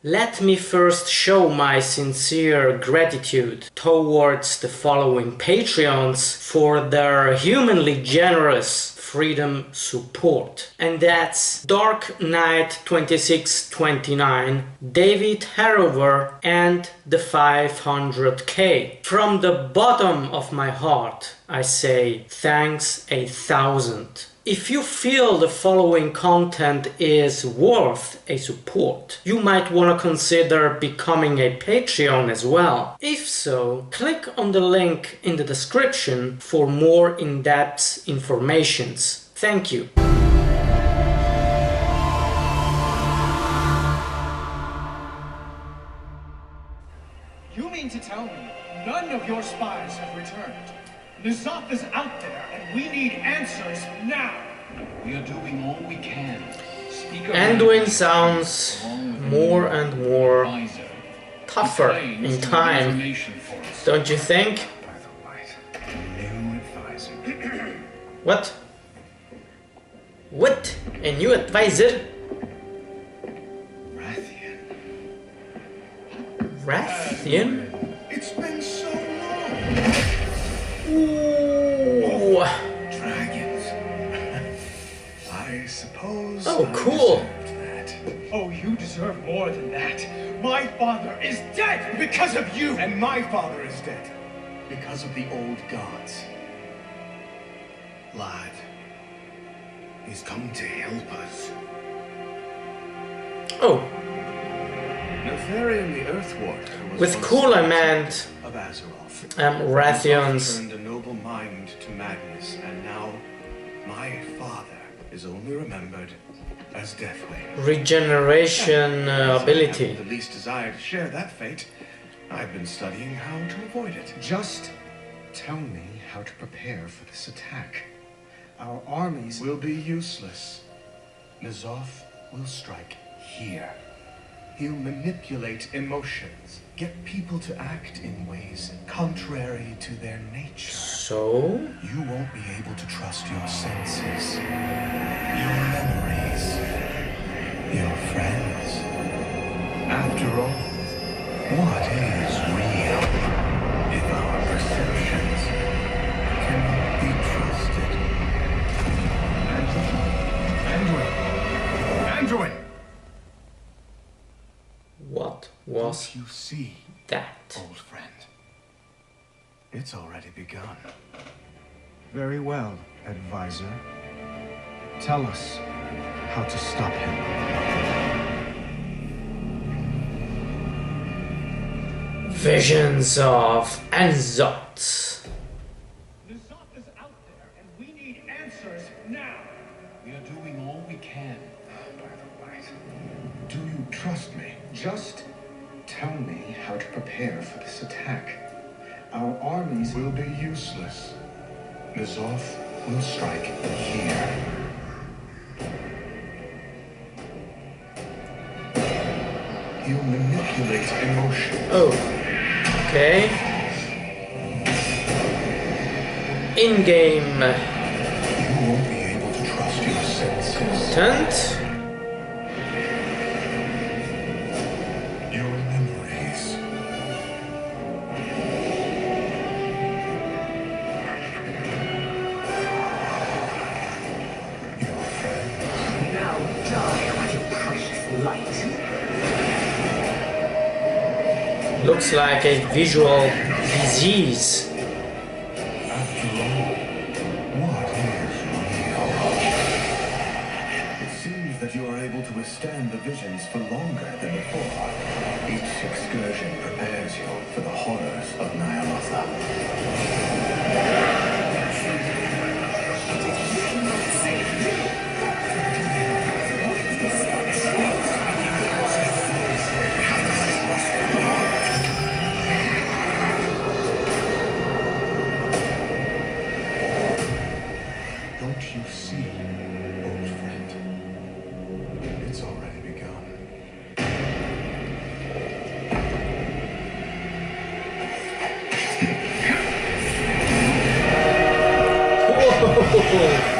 Let me first show my sincere gratitude towards the following Patreons for their humanly generous freedom support. And that's Dark Knight 2629, David Harrover, and the 500k. From the bottom of my heart, I say thanks 1,000. If you feel the following content is worth a support, you might want to consider becoming a Patreon as well. If so, click on the link in the description for more in-depth informations. Thank you. You mean to tell me none of your spies have returned? The ZOTH is out there, and we need answers now. We are doing all we can. Anduin sounds more and more tougher in time, don't you think? New advisor. What? What? A new advisor? Rathian. Rathian? It's been so long. Ooh. Dragons. I suppose. Oh, cool. I deserved that. Oh, you deserve more than that. My father is dead because of you. And my father is dead because of the old gods. Lad, he's come to help us. Oh, Nefarian the Earthward was with once cool I meant of Azeroth. Rathians. Turned a noble mind to madness, and now my father is only remembered as Deathwing. Regeneration ability. The least desire to share that fate. I've been studying how to avoid it. Just tell me how to prepare for this attack. Our armies Will be useless. N'Zoth will strike here. He'll manipulate emotions, get people to act in ways contrary to their nature. So? You won't be able to trust your senses, your memories, your friends. After all, what is real if our perceptions cannot be trusted? Anduin! What was Don't you see, that? old friend? It's already begun. very well, advisor. Tell us how to stop him. Visions of N'Zoth. The ZOTH is out there, and we need answers now. We are doing all we can. By the way, do you trust me? Just tell me how to prepare for this attack. Our armies Will be useless. N'Zoth will strike here. He'll manipulate emotion. Oh, okay. In-game You won't be able to trust your senses. content. Your memories. Your friends. Now die with your precious light. Looks like a visual disease. After all, what is real? It seems that you are able to withstand the visions for longer than before. Each excursion prepares you for the horrors of Nyarotha. Don't you see, old friend? It's already begun. Whoa.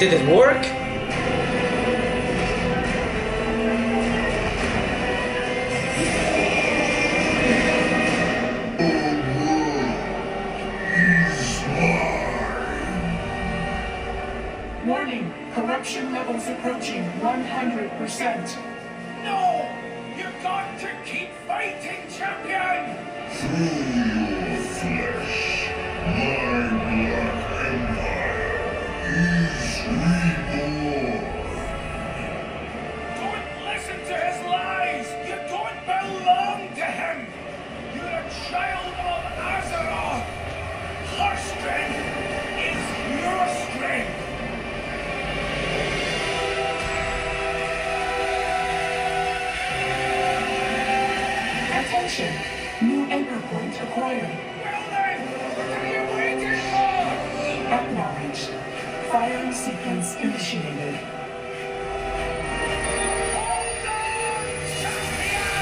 Did it work? Warning, corruption levels approaching 100%. No! You've got to keep fighting, champion! Through your flesh, my black empire is reborn. Don't listen to his lies! You don't belong to him! You're a child of Azeroth! Her strength is your strength! Attention, new anchor point acquired. Well then, what are you waiting for? Acknowledged. Firing sequence initiated. Hold on, champion!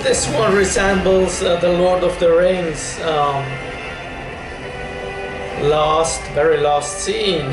This one resembles the Lord of the Rings very last scene.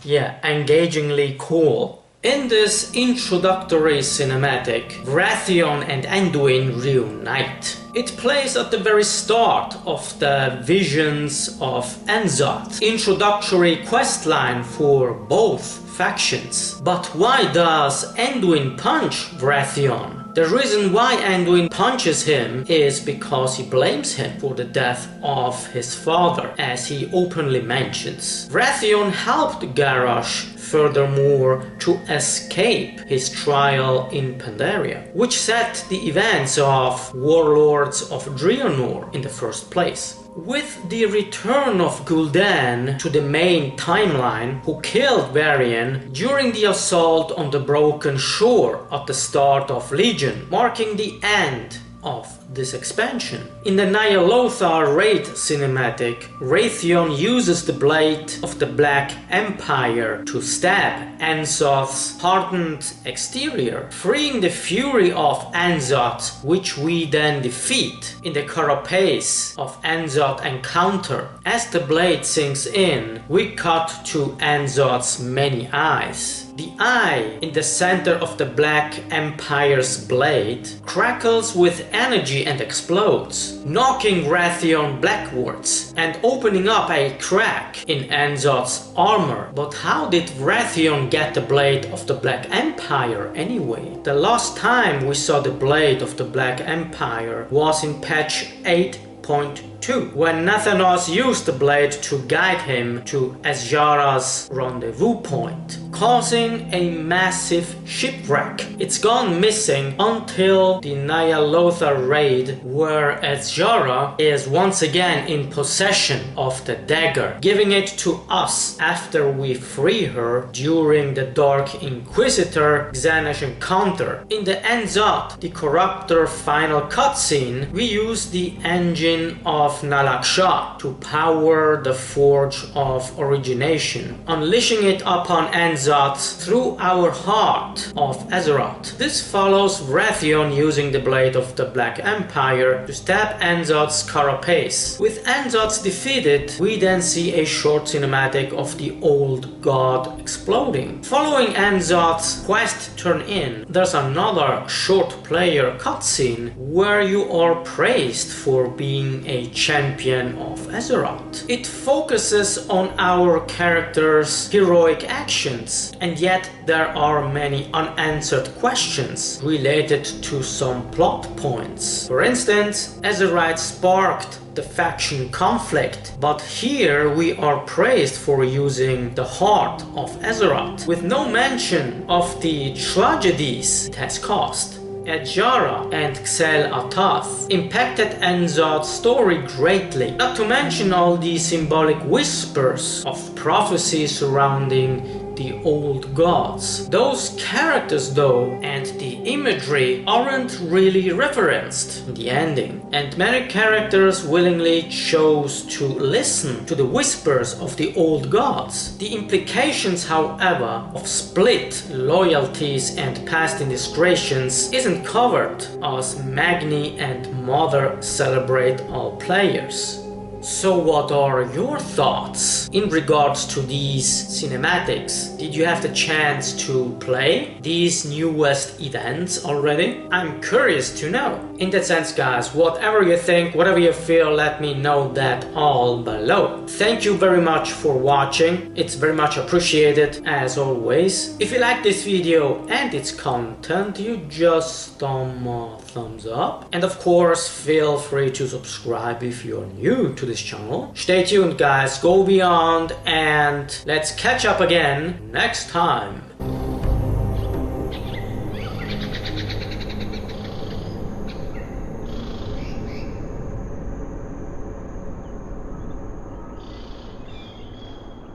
Yeah, engagingly cool. In this introductory cinematic, Wrathion and Anduin reunite. It plays at the very start of the Visions of ZOTH introductory questline for both factions. But why does Anduin punch Wrathion? The reason why Anduin punches him is because he blames him for the death of his father, as he openly mentions. Wrathion helped Garrosh furthermore to escape his trial in Pandaria, which set the events of Warlords of Draenor in the first place. With the return of Gul'dan to the main timeline, who killed Varian during the assault on the Broken Shore at the start of Legion, marking the end of this expansion. In the Ny'alotha raid cinematic, Wrathion uses the blade of the Black Empire to stab N'Zoth's hardened exterior, freeing the fury of N'Zoth, which we then defeat in the carapace of N'Zoth encounter. As the blade sinks in, we cut to N'Zoth's many eyes. The eye in the center of the Black Empire's blade crackles with energy and explodes, knocking Wrathion backwards and opening up a crack in N'Zoth's armor. But how did Wrathion get the blade of the Black Empire anyway? The last time we saw the blade of the Black Empire was in patch 8.2, when Nathanos used the blade to guide him to Azshara's rendezvous point, causing a massive shipwreck. It's gone missing until the Ny'alotha raid, where Azshara is once again in possession of the dagger, giving it to us after we free her during the Dark Inquisitor Xanash encounter. In the N'Zoth, the Corruptor final cutscene, we use the engine of Nalaksha to power the Forge of Origination, unleashing it upon N'Zoth through our heart of Azeroth. This follows Wrathion using the blade of the Black Empire to stab N'Zoth's carapace. With N'Zoth defeated, we then see a short cinematic of the old god exploding. Following N'Zoth's quest turn in, there's another short player cutscene where you are praised for being a champion of Azeroth. It focuses on our character's heroic actions, and yet there are many unanswered questions related to some plot points. For instance, Azeroth sparked the faction conflict, but here we are praised for using the heart of Azeroth, with no mention of the tragedies it has caused. Ajara and ZOTH impacted ZOTH's story greatly, not to mention all the symbolic whispers of prophecy surrounding the old gods. Those characters though and the imagery aren't really referenced in the ending, and many characters willingly chose to listen to the whispers of the old gods. The implications, however, of split loyalties and past indiscretions isn't covered, as Magni and Mother celebrate all players. So what are your thoughts in regards to these cinematics? Did you have the chance to play these newest events already? I'm curious to know. In that sense, guys, whatever you think, whatever you feel, let me know that all below. Thank you very much for watching. It's very much appreciated as always. If you like this video and its content, you just thumbs up. And of course, feel free to subscribe if you're new to this channel. Stay tuned, guys, go beyond, and let's catch up again next time.